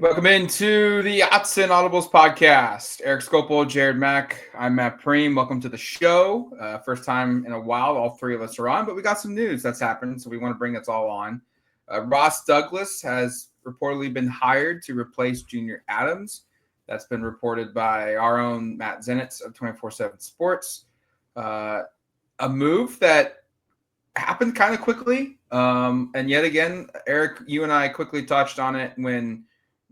Welcome into the Autzen Audibles Podcast. Erik Skopil, Jared Mack. I'm Matt Prehm. Welcome to the show. First time in a while, all three of us are on, but we got some news that's happened, so we want to bring us all on. Ross Douglas has reportedly been hired to replace Junior Adams. That's been reported by our own Matt Zenitz of 24/7 Sports. A move that happened kind of quickly. And yet again, Erik, you and I quickly touched on it when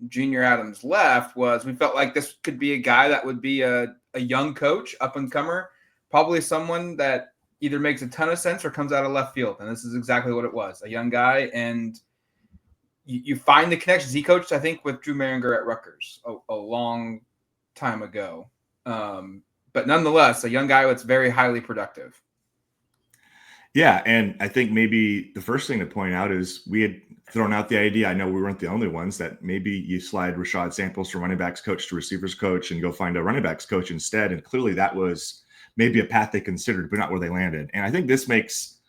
Junior Adams left. Was we felt like this could be a guy that would be a young coach, up and comer, probably someone that either makes a ton of sense or comes out of left field. And this is exactly what it was, a young guy. And you find the connections. He coached, I think, with Drew Maringer at Rutgers a long time ago. But nonetheless, a young guy that's very highly productive. Yeah, and I think maybe the first thing to point out is we had thrown out the idea, I know we weren't the only ones, that maybe you slide Rashad Samples from running backs coach to receivers coach and go find a running backs coach instead. And clearly that was maybe a path they considered, but not where they landed. And I think this makes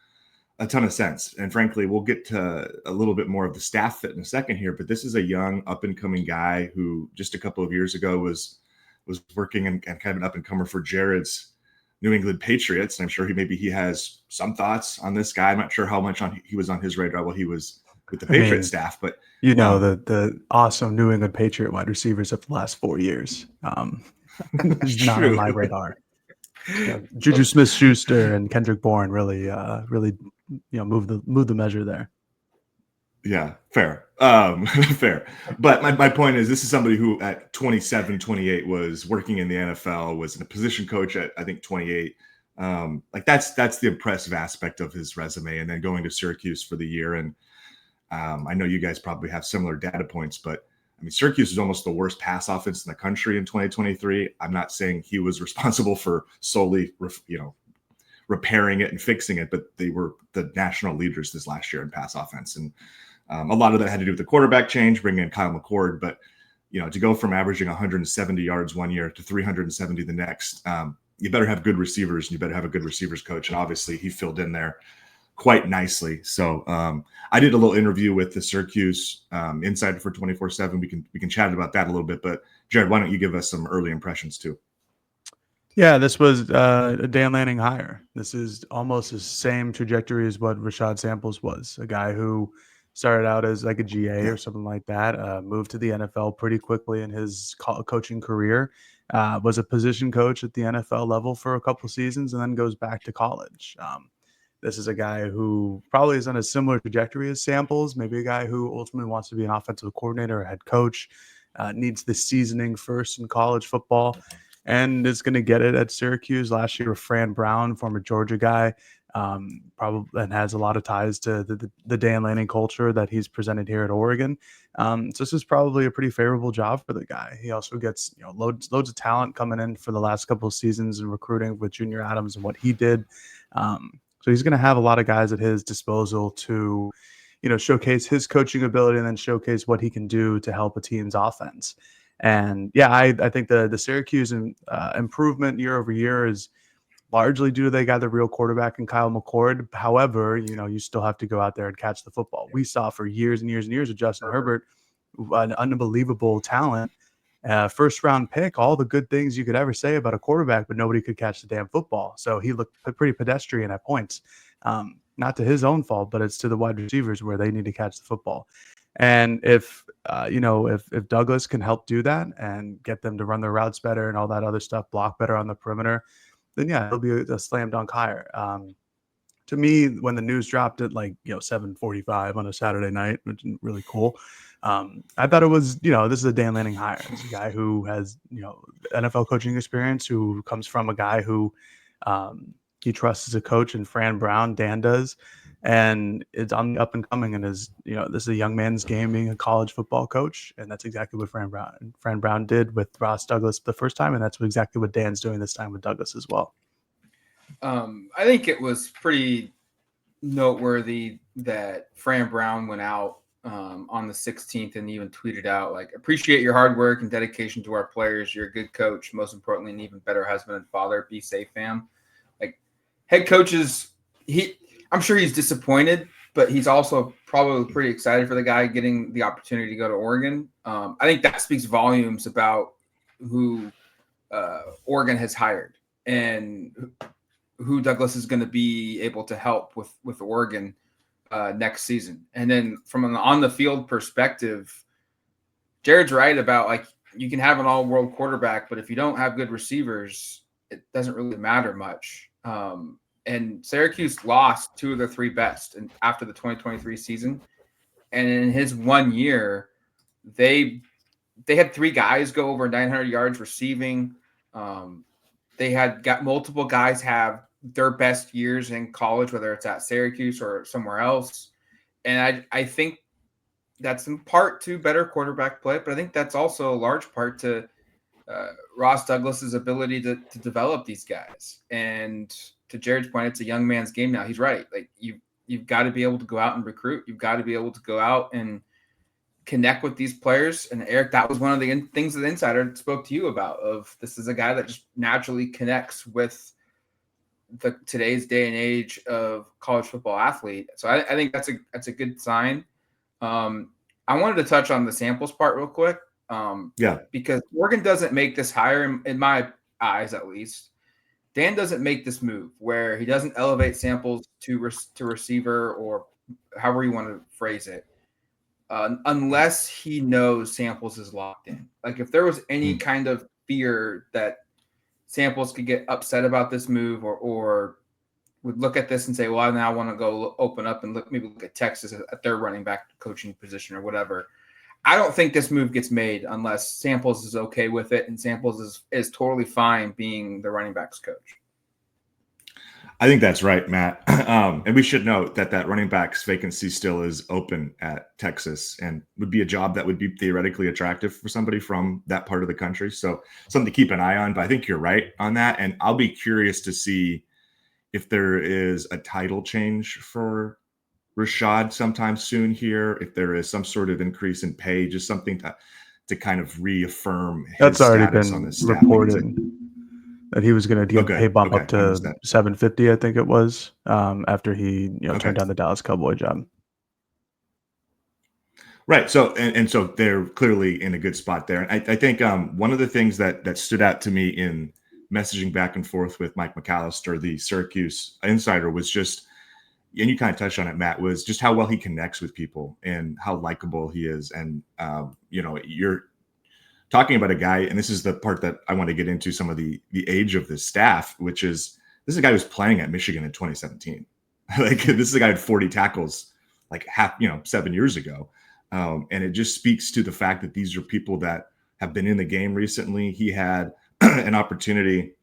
a ton of sense. And frankly, we'll get to a little bit more of the staff fit in a second here, but this is a young up-and-coming guy who just a couple of years ago was working and kind of an up-and-comer for Jared's New England Patriots. And I'm sure he has some thoughts on this guy. I'm not sure how much he was on his radar while he was with the Patriot staff, but the awesome New England Patriot wide receivers of the last 4 years. Not on my radar. Juju Smith-Schuster and Kendrick Bourne really move the measure there. Yeah, fair. Fair. But my point is, this is somebody who at 27, 28 was working in the NFL, was a position coach at, I think, 28. That's the impressive aspect of his resume. And then going to Syracuse for the year. And I know you guys probably have similar data points, but I mean, Syracuse is almost the worst pass offense in the country in 2023. I'm not saying he was responsible for solely, repairing it and fixing it, but they were the national leaders this last year in pass offense. And a lot of that had to do with the quarterback change, bringing in Kyle McCord. But, to go from averaging 170 yards one year to 370 the next, you better have good receivers and you better have a good receivers coach. And obviously he filled in there quite nicely. So I did a little interview with the Syracuse insider for 24/7. We can chat about that a little bit. But Jared, why don't you give us some early impressions too? Yeah, this was a Dan Lanning hire. This is almost the same trajectory as what Rashad Samples was, a guy who started out as like a GA or something like that, moved to the NFL pretty quickly in his coaching career, was a position coach at the NFL level for a couple seasons, and then goes back to college. This is a guy who probably is on a similar trajectory as Samples, maybe a guy who ultimately wants to be an offensive coordinator or head coach, needs the seasoning first in college football, and is going to get it at Syracuse. Last year with Fran Brown, former Georgia guy, probably, and has a lot of ties to the Dan Lanning culture that he's presented here at Oregon. So this is probably a pretty favorable job for the guy. He also gets loads of talent coming in for the last couple of seasons in recruiting with Junior Adams and what he did. So he's going to have a lot of guys at his disposal to, showcase his coaching ability and then showcase what he can do to help a team's offense. And yeah, I think the Syracuse improvement year over year is largely due to they got the real quarterback in Kyle McCord. However, you still have to go out there and catch the football. We saw for years and years and years of Justin Herbert, an unbelievable talent, first round pick, all the good things you could ever say about a quarterback, but nobody could catch the damn football. So he looked pretty pedestrian at points. Not to his own fault, but it's to the wide receivers where they need to catch the football. And if Douglas can help do that and get them to run their routes better and all that other stuff, block better on the perimeter, then yeah, it'll be a slam dunk hire. To me, when the news dropped at 7:45 on a Saturday night, which is really cool, I thought it was, this is a Dan Lanning hire. It's a guy who has, NFL coaching experience, who comes from a guy who he trusts as a coach in Fran Brown. Dan does. And it's on the up and coming, and is this is a young man's game being a college football coach, and that's exactly what Fran Brown did with Ross Douglas the first time, and that's exactly what Dan's doing this time with Douglas as well. I think it was pretty noteworthy that Fran Brown went out on the 16th and even tweeted out, appreciate your hard work and dedication to our players. You're a good coach, most importantly, an even better husband and father. Be safe, fam. Head coaches, I'm sure he's disappointed but he's also probably pretty excited for the guy getting the opportunity to go to Oregon. I think that speaks volumes about who Oregon has hired and who Douglas is going to be able to help with Oregon next season. And then from an on the field perspective, Jared's right about like you can have an all world quarterback, but if you don't have good receivers, it doesn't really matter much. And Syracuse lost 2 of their 3 best after the 2023 season. And in his 1 year, they had 3 guys go over 900 yards receiving. They had got multiple guys have their best years in college, whether it's at Syracuse or somewhere else. And I think that's in part to better quarterback play, but I think that's also a large part to Ross Douglas's ability to develop these guys. And to Jared's point, it's a young man's game now. He's right. Like you've got to be able to go out and recruit. You've got to be able to go out and connect with these players. And Erik, that was one of the things that the insider spoke to you about. Of this is a guy that just naturally connects with today's day and age of college football athlete. So I think that's a good sign. I wanted to touch on the samples part real quick. Because Oregon doesn't make this hire, in my eyes at least. Dan doesn't make this move where he doesn't elevate samples to receiver or however you want to phrase it, unless he knows samples is locked in. Like if there was any kind of fear that samples could get upset about this move or would look at this and say, well, now I want to go open up and maybe look at Texas at their running back coaching position or whatever. I don't think this move gets made unless Samples is okay with it, and Samples is totally fine being the running backs coach. I think that's right, Matt. And we should note that running backs vacancy still is open at Texas and would be a job that would be theoretically attractive for somebody from that part of the country. So something to keep an eye on, but I think you're right on that. And I'll be curious to see if there is a title change for Rashad sometime soon here, if there is some sort of increase in pay, just something to kind of reaffirm his That's already status been on this staff. reported that he was going to get a pay bump up to $750, I think it was, after he turned down the Dallas Cowboy job. Right. So and so they're clearly in a good spot there. And I think one of the things that stood out to me in messaging back and forth with Mike McAllister, the Syracuse insider, was just, and you kind of touched on it, Matt, was just how well he connects with people and how likable he is. And, you're talking about a guy, and this is the part that I want to get into, some of the age of this staff, which is this is a guy who's playing at Michigan in 2017. Like this is a guy who had 40 tackles like 7 years ago. And it just speaks to the fact that these are people that have been in the game recently. He had an opportunity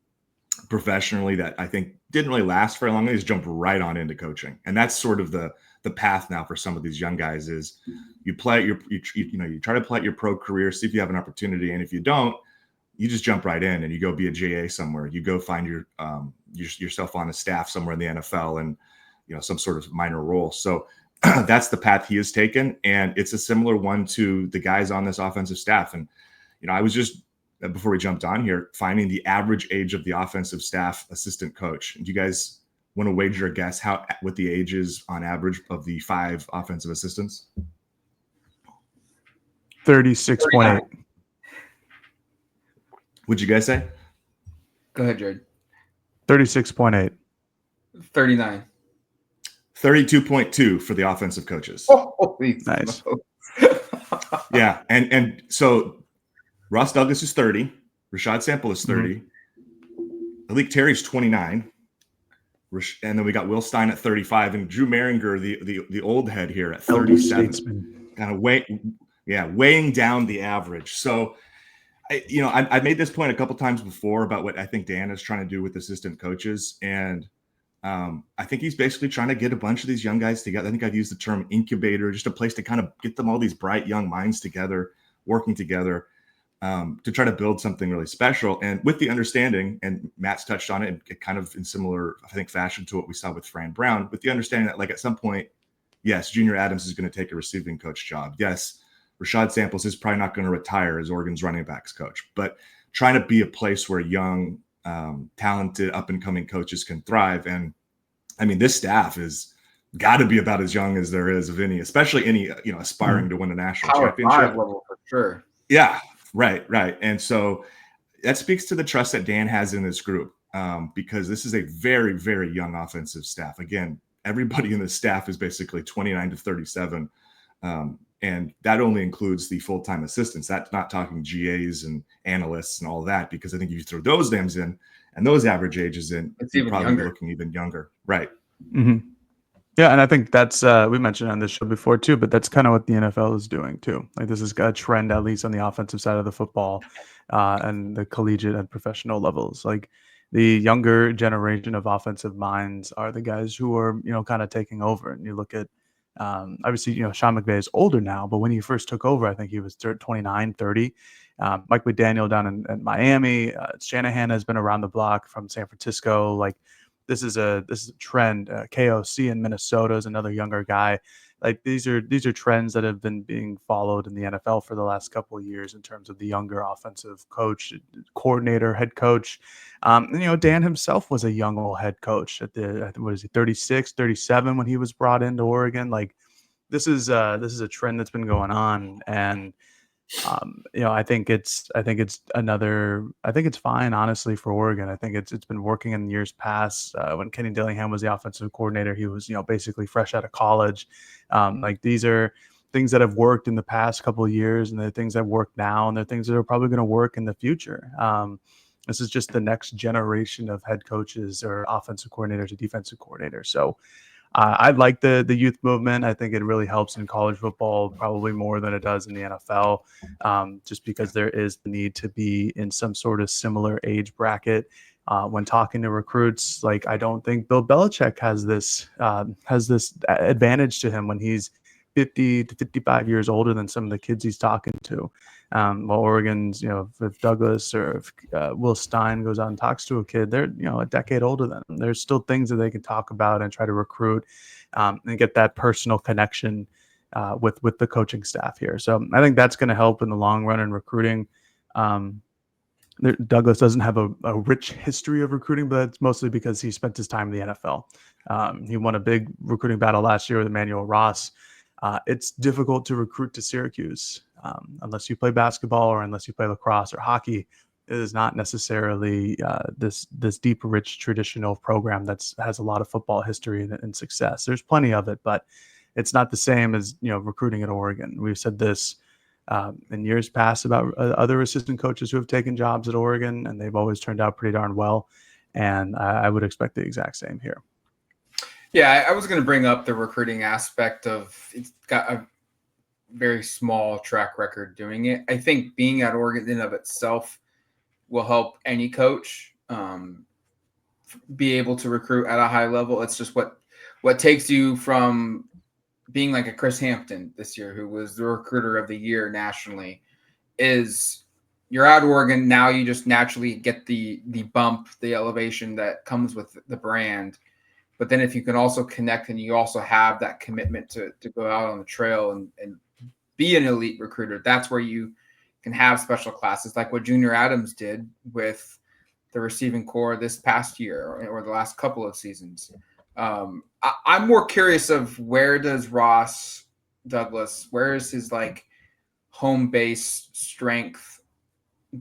professionally that I think didn't really last very long. He just jumped right on into coaching, and that's sort of the path now for some of these young guys. Is you play you try to play out your pro career, see if you have an opportunity, and if you don't, you just jump right in and you go be a GA somewhere. You go find yourself on a staff somewhere in the NFL and some sort of minor role. So that's the path he has taken, and it's a similar one to the guys on this offensive staff. And I was just, before we jumped on here, finding the average age of the offensive staff assistant coach. Do you guys want to wager a guess what the age is on average of the 5 offensive assistants? 36.8. What'd you guys say? Go ahead, Jared. 36.8. 39. 32.2 for the offensive coaches. Nice. Yeah. And so Ross Douglas is 30. Rashad Sample is 30. Alik Terry's 29. And then we got Will Stein at 35. And Drew Maringer, the old head here, at 37. Kind of weighing down the average. So, I made this point a couple times before about what I think Dan is trying to do with assistant coaches. And I think he's basically trying to get a bunch of these young guys together. I think I've used the term incubator, just a place to kind of get them, all these bright young minds together, working together. To try to build something really special, and with the understanding, and Matt's touched on it, and kind of in similar, I think, fashion to what we saw with Fran Brown, with the understanding that, like, at some point, yes, Junior Adams is going to take a receiving coach job. Yes, Rashad Samples is probably not going to retire as Oregon's running backs coach, but trying to be a place where young, talented, up and coming coaches can thrive. And I mean, this staff is got to be about as young as there is of any, especially any, aspiring to win a national Power championship. 5 level for sure. Yeah, right. And so that speaks to the trust that Dan has in this group, because this is a very, very young offensive staff. Again, everybody in the staff is basically 29 to 37. And that only includes the full-time assistants. That's not talking GAs and analysts and all that, because I think if you throw those names in and those average ages in, It's you're even probably younger. looking even younger. Right. Mm-hmm. Yeah, and I think that's we mentioned on this show before too, but that's kind of what the NFL is doing too. Like this is a trend, at least on the offensive side of the football, and the collegiate and professional levels. Like the younger generation of offensive minds are the guys who are kind of taking over. And you look at obviously Sean McVay is older now, but when he first took over, I think he was 29, 30. Mike McDaniel down in Miami. Shanahan has been around the block from San Francisco. Like this is a trend. KOC in Minnesota is another younger guy. Like these are trends that have been being followed in the NFL for the last couple of years in terms of the younger offensive coach, coordinator, head coach. Dan himself was a young old head coach at I think, what is he, 36, 37 when he was brought into Oregon. Like this is a trend that's been going on, and I think it's fine, honestly, for Oregon. I think it's been working in years past. When Kenny Dillingham was the offensive coordinator, he was basically fresh out of college. Like these are things that have worked in the past couple of years, and they're things that work now, and they're things that are probably going to work in the future. This is just the next generation of head coaches or offensive coordinators or defensive coordinators. So I like the youth movement. I think it really helps in college football, probably more than it does in the NFL, just because there is the need to be in some sort of similar age bracket. When talking to recruits, like I don't think Bill Belichick has this advantage to him when he's 50 to 55 years older than some of the kids he's talking to. While Oregon's, if Douglas or if Will Stein goes out and talks to a kid, they're, a decade older than them. There's still things that they can talk about and try to recruit and get that personal connection with the coaching staff here. So I think that's going to help in the long run in recruiting. Douglas doesn't have a rich history of recruiting, but it's mostly because he spent his time in the NFL. He won a big recruiting battle last year with Emmanuel Ross. It's difficult to recruit to Syracuse unless you play basketball or unless you play lacrosse or hockey. It is not necessarily this deep, rich, traditional program that has a lot of football history and success. There's plenty of it, but it's not the same as recruiting at Oregon. We've said this in years past about other assistant coaches who have taken jobs at Oregon, and they've always turned out pretty darn well. And I would expect the exact same here. Yeah, I was going to bring up the recruiting aspect of it's got a very small track record doing it. I think being at Oregon in and of itself will help any coach be able to recruit at a high level. It's just what takes you from being like a Chris Hampton this year, who was the recruiter of the year nationally, is you're at Oregon. Now you just naturally get the bump, the elevation that comes with the brand. But then if you can also connect and you also have that commitment to go out on the trail and be an elite recruiter, that's where you can have special classes like what Junior Adams did with the receiving corps this past year or the last couple of seasons. I'm more curious of where does Ross Douglas, where is his like home base strength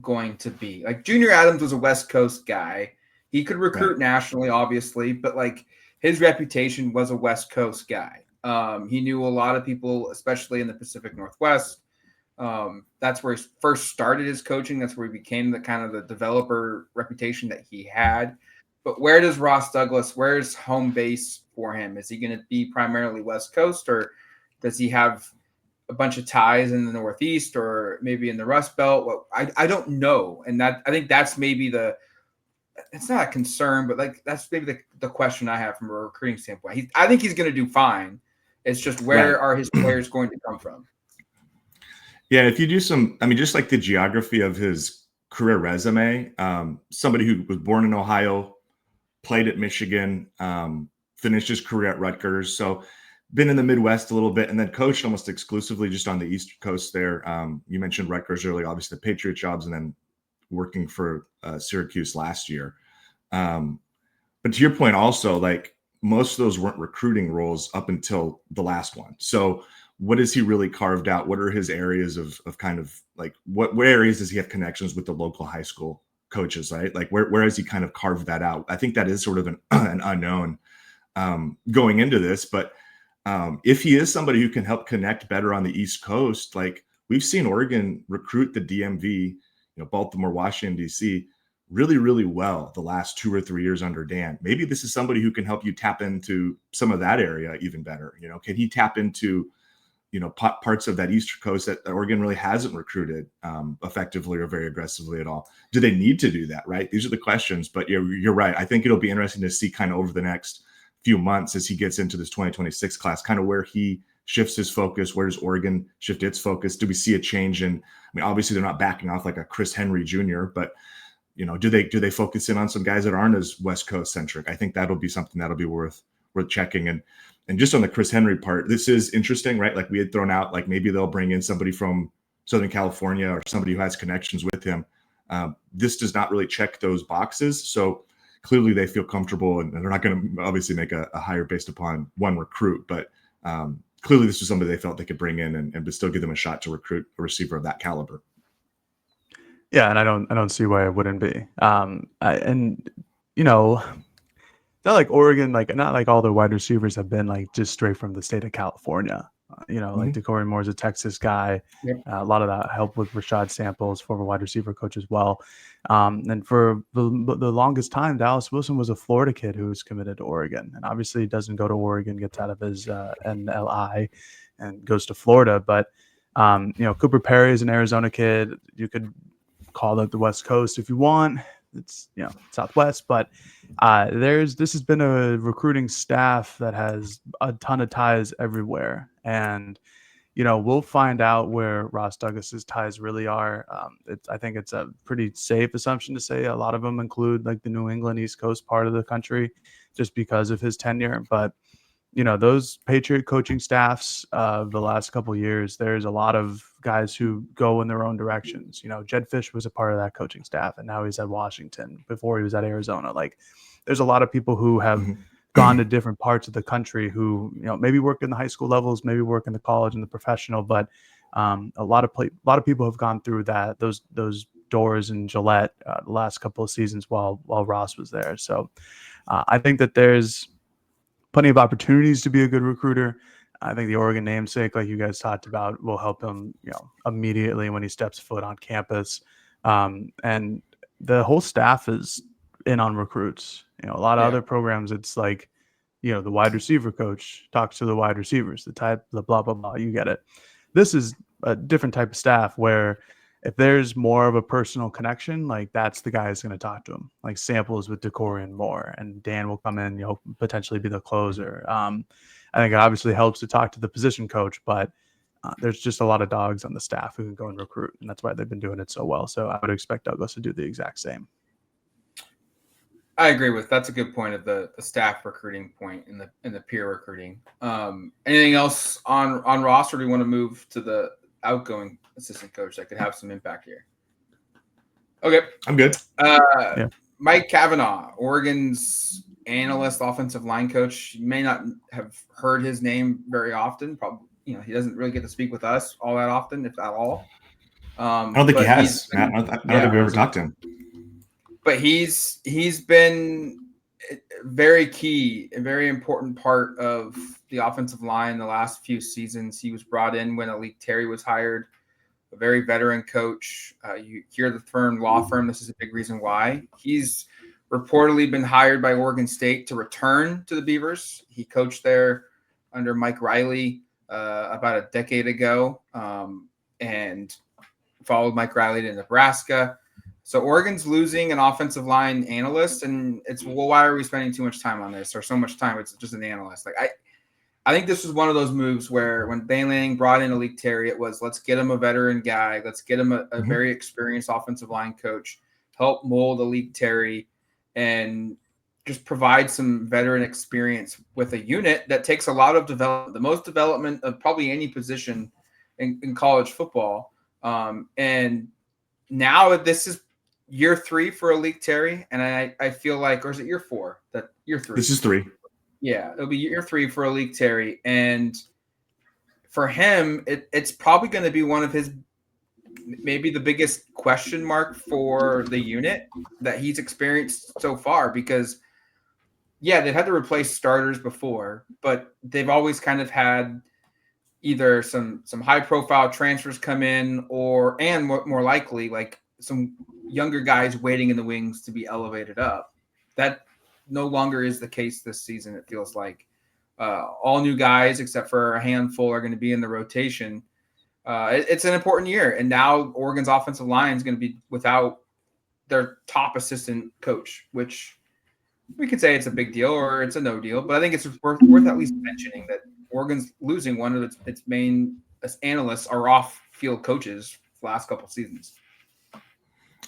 going to be? Like Junior Adams was a West Coast guy. He could recruit nationally, obviously, but like his reputation was a West Coast guy. He knew a lot of people, especially in the Pacific Northwest. That's where he first started his coaching. That's where he became the kind of the developer reputation that he had. But where does Ross Douglas, where's home base for him? Is he going to be primarily West Coast, or does he have a bunch of ties in the Northeast or maybe in the Rust Belt? Well, I don't know. And that I think that's maybe it's not a concern, but like that's maybe the question I have from a recruiting standpoint. I think he's going to do fine. It's just where are his players going to come from? Yeah, if you do just like the geography of his career resume, somebody who was born in Ohio, played at Michigan, finished his career at Rutgers. So been in the Midwest a little bit and then coached almost exclusively just on the East Coast there. You mentioned Rutgers earlier, obviously the Patriot jobs, and then working for Syracuse last year. But to your point also, like most of those weren't recruiting roles up until the last one. So what has he really carved out? What are his areas of kind of like what areas does he have connections with the local high school coaches, right? Like where has he kind of carved that out? I think that is sort of an unknown going into this, but if he is somebody who can help connect better on the East Coast, like we've seen Oregon recruit the DMV, Baltimore, Washington, D.C., really, really well the last 2 or 3 years under Dan. Maybe this is somebody who can help you tap into some of that area even better. Can he tap into, parts of that East Coast that Oregon really hasn't recruited effectively or very aggressively at all? Do they need to do that, right? These are the questions, but you're right. I think it'll be interesting to see kind of over the next few months as he gets into this 2026 class, kind of where he shifts his focus. Where does Oregon shift its focus? Do we see a change in, obviously they're not backing off like a Chris Henry Jr., but do they focus in on some guys that aren't as West Coast centric? I think that'll be something that'll be worth checking. And just on the Chris Henry part, this is interesting, right? Like we had thrown out, like maybe they'll bring in somebody from Southern California or somebody who has connections with him. This does not really check those boxes. So clearly they feel comfortable, and they're not going to obviously make a hire based upon one recruit, but clearly this was somebody they felt they could bring in and still give them a shot to recruit a receiver of that caliber. Yeah, and I don't see why it wouldn't be. It's not like Oregon, not like all the wide receivers have been like just straight from the state of California. Like DeCorey Moore's a Texas guy. Yep. A lot of that helped with Rashad Samples, former wide receiver coach as well. And for the longest time, Dallas Wilson was a Florida kid who was committed to Oregon, and obviously doesn't go to Oregon, gets out of his NLI and goes to Florida. But Cooper Perry is an Arizona kid. You could call that the West Coast if you want. It's Southwest, but this has been a recruiting staff that has a ton of ties everywhere, and we'll find out where Ross Douglas's ties really are. I think it's a pretty safe assumption to say a lot of them include like the New England East Coast part of the country, just because of his tenure. But those Patriot coaching staffs of the last couple of years, there's a lot of guys who go in their own directions. Jed Fish was a part of that coaching staff, and now he's at Washington. Before he was at Arizona. Like, there's a lot of people who have gone to different parts of the country who, maybe work in the high school levels, maybe work in the college and the professional, but a lot of people have gone through those doors in Gillette the last couple of seasons while Ross was there. So I think that there's plenty of opportunities to be a good recruiter. I think the Oregon namesake, like you guys talked about, will help him, immediately when he steps foot on campus. And the whole staff is in on recruits. A lot of other programs, it's like, the wide receiver coach talks to the wide receivers, the blah, blah, blah. You get it. This is a different type of staff where if there's more of a personal connection, like that's the guy who's going to talk to him. Like Samples with DeCorey and Moore, and Dan will come in, potentially be the closer. I think it obviously helps to talk to the position coach, but there's just a lot of dogs on the staff who can go and recruit, and that's why they've been doing it so well. So I would expect Douglas to do the exact same. I agree with that's a good point of the staff recruiting point in the peer recruiting. Anything else on Ross, or do you want to move to the outgoing assistant coach that could have some impact here? Okay, I'm good. Mike Cavanaugh, Oregon's analyst, offensive line coach. You may not have heard his name very often. Probably, he doesn't really get to speak with us all that often, if at all. I don't think he has. I don't think we ever talked to him. But he's been very key, a very important part of the offensive line the last few seasons. He was brought in when Erik Terry was hired, a very veteran coach. You hear the term law firm. This is a big reason why. He's reportedly been hired by Oregon State to return to the Beavers. He coached there under Mike Riley about a decade ago, and followed Mike Riley to Nebraska. So Oregon's losing an offensive line analyst, and it's, well, why are we spending too much time on this, or so much time? It's just an analyst. Like I think this was one of those moves where when Van Lanning brought in Erik Terry, it was, let's get him a veteran guy. Let's get him a very experienced offensive line coach, help mold Erik Terry, and just provide some veteran experience with a unit that takes a lot of development, the most development of probably any position in college football. And now this is year 3 for Erik Terry, and I feel like, or is it year 4? Year 3. This is 3. Yeah, it'll be year 3 for Erik Terry, and for him, it's probably going to be one of his maybe the biggest question mark for the unit that he's experienced so far, because yeah, they've had to replace starters before, but they've always kind of had either some high profile transfers come in, and more likely like some younger guys waiting in the wings to be elevated up. That no longer is the case this season. It feels like all new guys except for a handful are going to be in the rotation. It's an important year, and now Oregon's offensive line is going to be without their top assistant coach, which we could say it's a big deal or it's a no deal, but I think it's worth at least mentioning that Oregon's losing one of its main analysts or off-field coaches the last couple of seasons.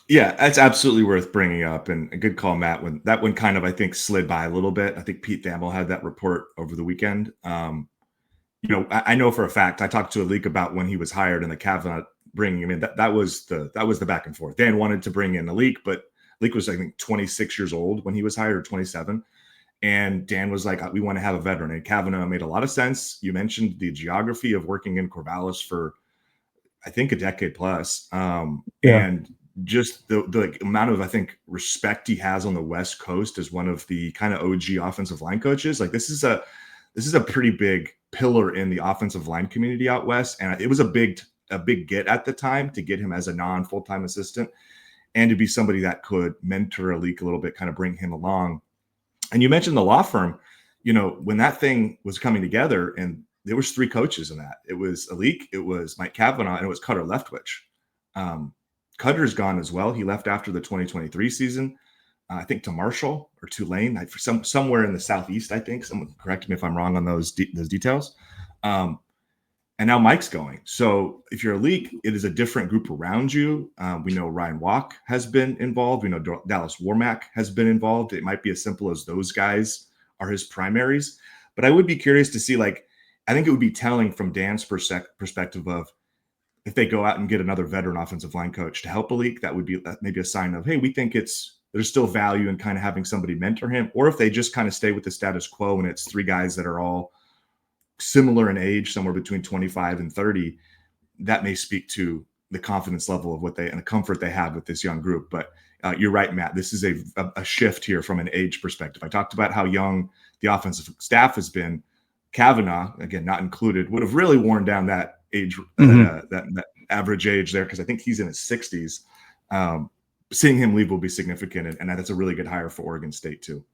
Yeah, that's absolutely worth bringing up, and a good call, Matt. When that one kind of, I think, slid by a little bit. I think Pete Thamel had that report over the weekend. I know for a fact, I talked to Erik about when he was hired and the Kavanaugh bringing him in. That was the back and forth. Dan wanted to bring in Erik, but Erik was, I think, 26 years old when he was hired, or 27. And Dan was like, we want to have a veteran. And Kavanaugh made a lot of sense. You mentioned the geography of working in Corvallis for, I think, a decade plus. And just the amount of, I think, respect he has on the West Coast as one of the kind of OG offensive line coaches. Like this is a pretty big pillar in the offensive line community out West. And it was a big get at the time to get him as a non-full-time assistant and to be somebody that could mentor Erik a little bit, kind of bring him along. And you mentioned the law firm, when that thing was coming together, and there was 3 coaches in that. It was Erik, it was Mike Kavanaugh, and it was Cutter Leftwich. Cutter's gone as well. He left after the 2023 season, I think, to Marshall or Tulane, somewhere in the Southeast, I think. Someone correct me if I'm wrong on those details. And now Mike's going. So if you're Erik, it is a different group around you. We know Ryan Walk has been involved. We know Dallas Warmack has been involved. It might be as simple as those guys are his primaries. But I would be curious to see, I think it would be telling from Dan's perspective of, if they go out and get another veteran offensive line coach to help Erik, that would be maybe a sign of, hey, we think there's still value in kind of having somebody mentor him. Or if they just kind of stay with the status quo and it's 3 guys that are all similar in age, somewhere between 25 and 30, that may speak to the confidence level of and the comfort they have with this young group. But you're right, Matt, this is a shift here from an age perspective. I talked about how young the offensive staff has been. Kavanaugh, again, not included, would have really worn down that age, that average age there, because I think he's in his 60s. Seeing him leave will be significant, and that's a really good hire for Oregon State too.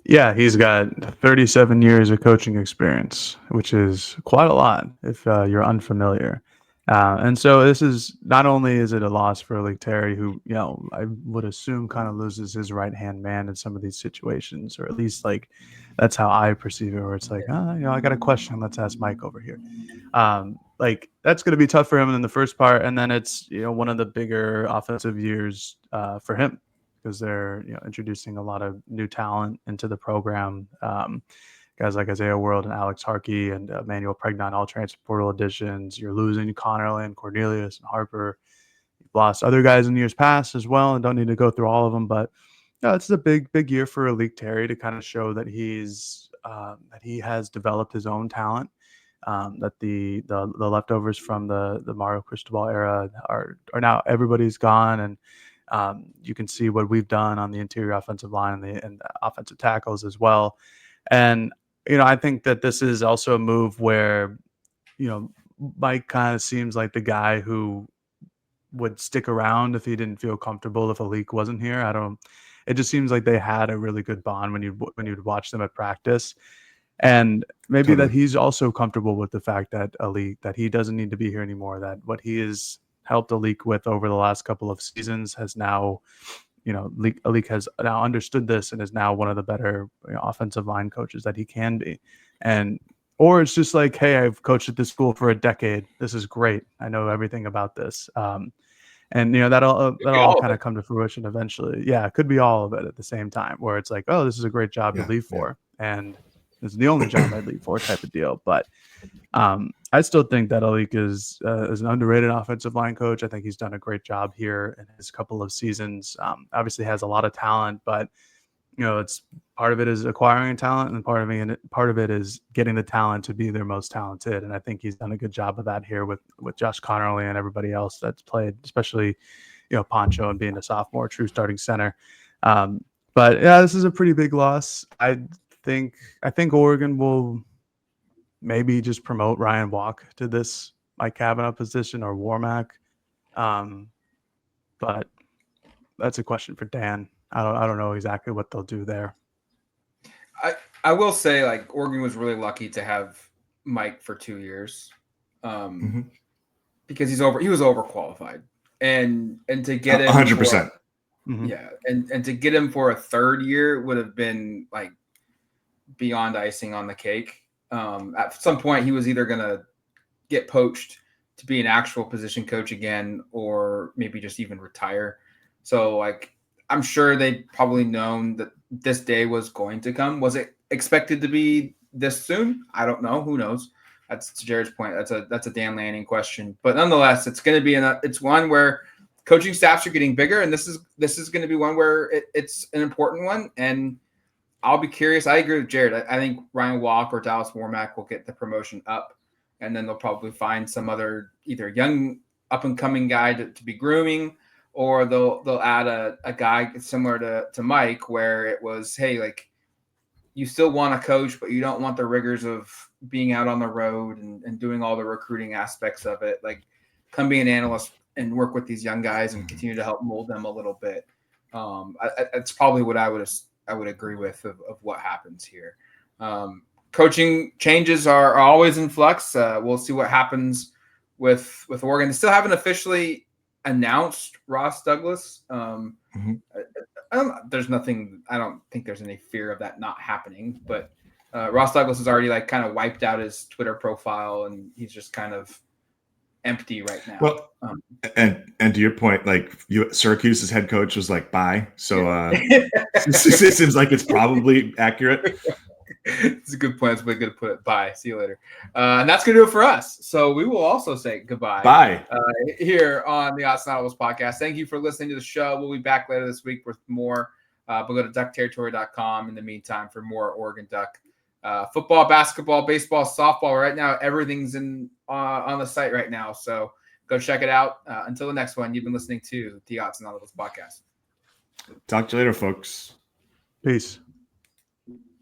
Yeah, he's got 37 years of coaching experience, which is quite a lot if you're unfamiliar. And so this is, not only is it a loss for Erik Terry, who, I would assume kind of loses his right-hand man in some of these situations, or at least that's how I perceive it, where it's like, I got a question. Let's ask Mike over here. That's going to be tough for him in the first part. And then it's, one of the bigger offensive years for him, because they're introducing a lot of new talent into the program. Guys like Isaiah World and Alex Harkey and Emmanuel Pregnon, all transfer portal additions. You're losing Connerland, Cornelius, and Harper. You've lost other guys in years past as well, and don't need to go through all of them. But it's a big year for Erik Terry to kind of show that that he has developed his own talent. That the leftovers from the Mario Cristobal era are now, everybody's gone, and you can see what we've done on the interior offensive line and the offensive tackles as well. And I think that this is also a move where Mike kind of seems like the guy who would stick around if he didn't feel comfortable if Erik wasn't here. It just seems like they had a really good bond when you'd watch them at practice. And maybe Totally. that he's also comfortable with the fact that that he doesn't need to be here anymore, that what he has helped Erik with over the last couple of seasons has now, Erik has now understood this and is now one of the better offensive line coaches that he can be. Or it's just like, hey, I've coached at this school for a decade. This is great. I know everything about this. And that'll all kind of come to fruition eventually. Yeah, it could be all of it at the same time, where it's like, oh, this is a great job to leave for, and this is the only job I'd leave for, type of deal. But I still think that Erik is an underrated offensive line coach. I think he's done a great job here in his couple of seasons. Obviously has a lot of talent, but it's part of it is acquiring talent, and part of it is getting the talent to be their most talented. And I think he's done a good job of that here with Josh Connerly and everybody else that's played, especially Poncho and being a sophomore, true starting center. But yeah, this is a pretty big loss. I think Oregon will maybe just promote Ryan Walk to this Mike Kavanaugh position or Warmack. But that's a question for Dan. I don't know exactly what they'll do there. I will say, like, Oregon was really lucky to have Mike for 2 years, because he was overqualified, and to get him 100%. Yeah, and to get him for a third year would have been like beyond icing on the cake. At some point, he was either going to get poached to be an actual position coach again, or maybe just even retire. So, like, I'm sure they'd probably known that this day was going to come. Was it expected to be this soon? I don't know. Who knows? That's to Jared's point. That's a Dan Lanning question. But nonetheless, it's going to be it's one where coaching staffs are getting bigger, and this is going to be one where it's an important one. And I'll be curious. I agree with Jared. I think Ryan Walk or Dallas Warmack will get the promotion up, and then they'll probably find some other either young up and coming guy to be grooming, or they'll add a guy similar to Mike, where it was, hey, like, you still want to coach, but you don't want the rigors of being out on the road and doing all the recruiting aspects of it. Like, come be an analyst and work with these young guys and continue to help mold them a little bit. That's probably what I would agree with of what happens here. Coaching changes are always in flux. We'll see what happens with Oregon. They still haven't officially announced Ross Douglas. There's nothing. I don't think there's any fear of that not happening. But Ross Douglas has already like kind of wiped out his Twitter profile, and he's just kind of empty right now. Well, and to your point, like, Syracuse's head coach was like, bye. So it seems like it's probably accurate. It's a good point. That's a way good to put it. Bye. See you later. And that's going to do it for us. So we will also say goodbye. Bye. Here on the Autzen Audibles Podcast. Thank you for listening to the show. We'll be back later this week with more. But go to duckterritory.com in the meantime for more Oregon Duck football, basketball, baseball, softball. Right now, everything's on the site right now. So go check it out. Until the next one, you've been listening to the Autzen Audibles Podcast. Talk to you later, folks. Peace.